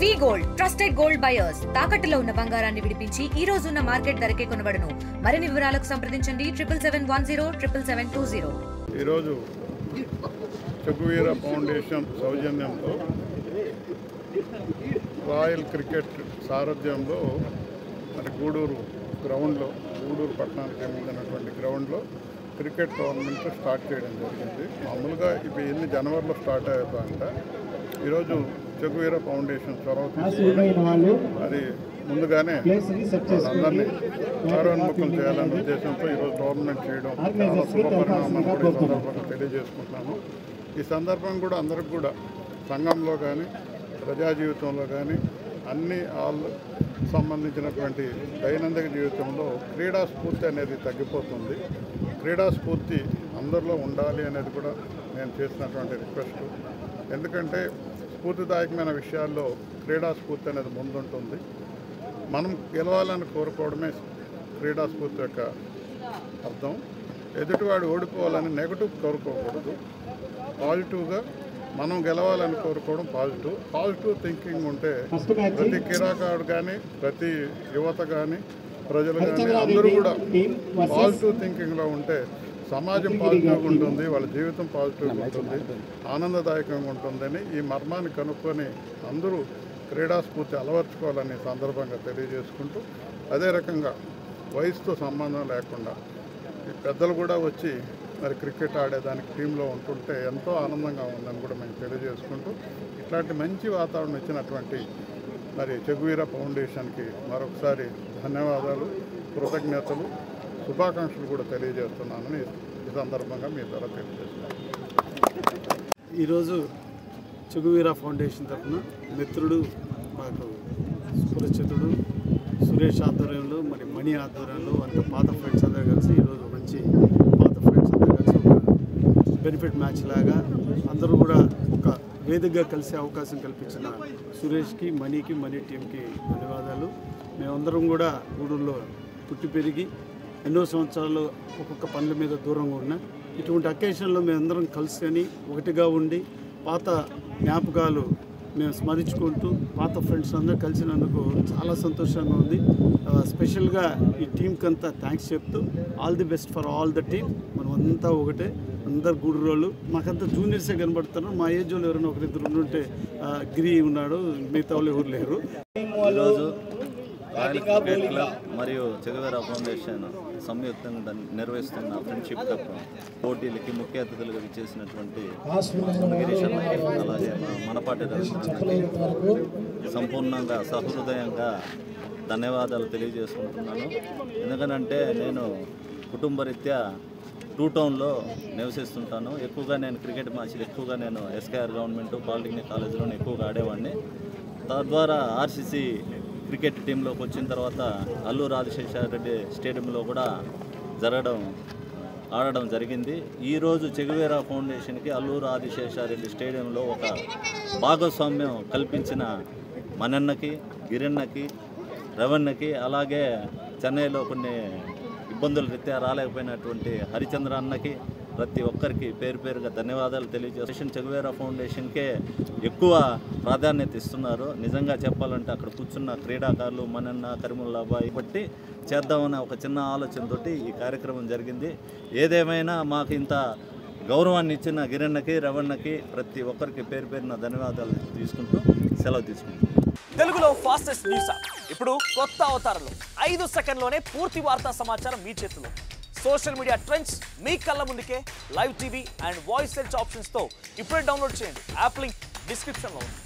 వి gold trusted gold buyers తాకట్టులో ఉన్న బంగారాన్ని విడిపించి ఈ రోజు ఉన్న మార్కెట్ ధరకే కొనబడును. మరిన్ని వివరాలకు సంప్రదించండి 77107720. ఈ రోజు చెగువీర ఫౌండేషన్ సౌజన్యంతో రాయల్ క్రికెట్ సారథ్యంలో మరి గూడూరు గ్రౌండ్లో గూడూరు పట్టణానికి చెందినటువంటి గ్రౌండ్లో క్రికెట్ టోర్నమెంట్ స్టార్ట్ చేయడం జరిగింది. మామూలుగా ఇవి ఎన్ని జనవరిలో స్టార్ట్ అవుతాయంట. ఈరోజు చెగువీర ఫౌండేషన్ చొరవ తీసుకొని అది ముందుగానే అందరినీ ఆరోన్ముఖం చేయాలనే ఉద్దేశంతో ఈరోజు టోర్నమెంట్ చేయడం చాలా శుభపరిణామం కూడా ఈ సందర్భంగా తెలియజేసుకుంటున్నాను. ఈ సందర్భం కూడా అందరికి కూడా సంఘంలో కానీ ప్రజా జీవితంలో కానీ అన్ని సంబంధించినటువంటి దైనందిక జీవితంలో క్రీడా స్ఫూర్తి అనేది తగ్గిపోతుంది. క్రీడా స్ఫూర్తి అందరిలో ఉండాలి అనేది కూడా నేను చేసినటువంటి రిక్వెస్ట్. ఎందుకంటే స్ఫూర్తిదాయకమైన విషయాల్లో క్రీడా స్ఫూర్తి అనేది ముందుంటుంది. మనం గెలవాలని కోరుకోవడమే క్రీడా స్ఫూర్తి యొక్క అర్థం. ఎదుటివాడు ఓడిపోవాలని నెగటివ్ కోరుకోకూడదు. పాజిటివ్గా మనం గెలవాలని కోరుకోవడం పాజిటివ్ థింకింగ్ ఉంటే ప్రతి క్రీడాకారుడు కానీ ప్రతి యువత కానీ ప్రజలు కానీ అందరూ కూడా పాజిటివ్ థింకింగ్లో ఉంటే సమాజం పాజిటివ్గా ఉంటుంది, వాళ్ళ జీవితం పాజిటివ్గా ఉంటుంది, ఆనందదాయకంగా ఉంటుందని ఈ మర్మాన్ని కనుక్కొని అందరూ క్రీడా స్ఫూర్తి అలవర్చుకోవాలని సందర్భంగా తెలియజేసుకుంటూ, అదే రకంగా వయసుతో సంబంధం లేకుండా ఈ పెద్దలు కూడా వచ్చి మరి క్రికెట్ ఆడేదానికి టీంలో ఉంటుంటే ఎంతో ఆనందంగా ఉందని కూడా మేము తెలియజేసుకుంటూ, ఇట్లాంటి మంచి వాతావరణం ఇచ్చినటువంటి మరి చెగువీర ఫౌండేషన్కి మరొకసారి ధన్యవాదాలు, కృతజ్ఞతలు, శుభాకాంక్షలు కూడా తెలియజేస్తున్నానని ఈ సందర్భంగా మీ ద్వారా తెలియజేస్తున్నాను. ఈరోజు చెగువీర ఫౌండేషన్ తరఫున మిత్రుడు మాకు సుపరిచితుడు సురేష్ ఆధ్వర్యంలో మరి మణి ఆధ్వర్యంలో అంత పాత ఫ్రెండ్స్ అందరూ కలిసి ఈరోజు మంచి పాత ఫ్రెండ్స్ అందరూ కలిసి ఒక బెనిఫిట్ మ్యాచ్ లాగా అందరూ కూడా ఒక వేదికగా కలిసే అవకాశం కల్పించిన సురేష్కి మణి టీంకి ధన్యవాదాలు. మేమందరం కూడా గూడూరులో పుట్టి పెరిగి ఎన్నో సంవత్సరాలు ఒక్కొక్క పనుల మీద దూరంగా ఉన్నా ఇటువంటి అకేషన్లో మేమందరం కలిసి ఒకటిగా ఉండి పాత జ్ఞాపకాలు మేము స్మరించుకుంటూ పాత ఫ్రెండ్స్ అందరూ కలిసినందుకు చాలా సంతోషంగా ఉంది. స్పెషల్గా ఈ టీంకి అంతా థ్యాంక్స్ చెప్తూ all the best for all the team. మనం అంతా ఒకటే, అందరు గూడూరోళ్ళు. మాకంతా జూనియర్సే కనబడుతున్నారు. మా ఏజ్ వాళ్ళు ఎవరైనా ఒకరిద్దరు ఉంటే గిరి ఉన్నాడు, మిగతా వాళ్ళు ఎవరు లేరు. ఈరోజు రాయల్ క్రికెట్ క్లబ్ మరియు చెగువీర ఫౌండేషన్ సంయుక్తంగా నిర్వహిస్తున్న ఫ్రెండ్షిప్ కప్ పోటీలకి ముఖ్య అతిథులుగా విచ్చేసినటువంటి గిరీష్ అన్నకి, అలాగే మనపాటి సంపూర్ణంగా సహృదయంగా ధన్యవాదాలు తెలియజేసుకుంటున్నాను. ఎందుకనంటే నేను కుటుంబరీత్యా టూ టౌన్లో నివసిస్తుంటాను. ఎక్కువగా నేను క్రికెట్ మ్యాచ్లు ఎక్కువగా నేను ఎస్కేఆర్ గవర్నమెంట్ పాలిటెక్నిక్ కాలేజీలోనే ఎక్కువగా ఆడేవాడిని. తద్వారా ఆర్సీసీ క్రికెట్ టీంలోకి వచ్చిన తర్వాత అల్లూరు ఆదిశేషారెడ్డి స్టేడియంలో కూడా ఆడడం జరిగింది. ఈరోజు చెగువీర ఫౌండేషన్కి అల్లూరు ఆదిశేషారెడ్డి స్టేడియంలో ఒక భాగస్వామ్యం కల్పించిన మనన్నకి, గిరన్నకి, రవణ్ణకి, అలాగే చెన్నైలో కొన్ని ఇబ్బందుల రీత్యా రాలేకపోయినటువంటి హరిచంద్ర అన్నకి, ప్రతి ఒక్కరికి పేరు పేరుగా ధన్యవాదాలు తెలియజేస్తాను. చెగువీర ఫౌండేషన్కే ఎక్కువ ప్రాధాన్యత ఇస్తున్నారు. నిజంగా చెప్పాలంటే అక్కడ కూర్చున్న క్రీడాకారులు మనన్న, కరీముల్లాబాయ్ బట్టి చేద్దామన్న ఒక చిన్న ఆలోచనతోటి ఈ కార్యక్రమం జరిగింది. ఏదేమైనా మాకు ఇంత గౌరవాన్ని ఇచ్చిన గిరన్నకి, రవణ్ణకి ప్రతి ఒక్కరికి పేరు పేరున ధన్యవాదాలు తీసుకుంటూ సెలవు తీసుకుంటాం. తెలుగులో ఫాస్టెస్ట్ న్యూస్ ఇప్పుడు కొత్త అవతారంలో 5 సెకండ్లోనే పూర్తి వార్తా సమాచారం మీ చేతిలో. సోషల్ మీడియా ట్రెండ్స్ మీ కళ్ళ ముందుకే live TV and voice search ఆప్షన్స్తో ఇప్పుడే డౌన్లోడ్ చేయండి. యాప్ లింక్ డిస్క్రిప్షన్లో ఉంది.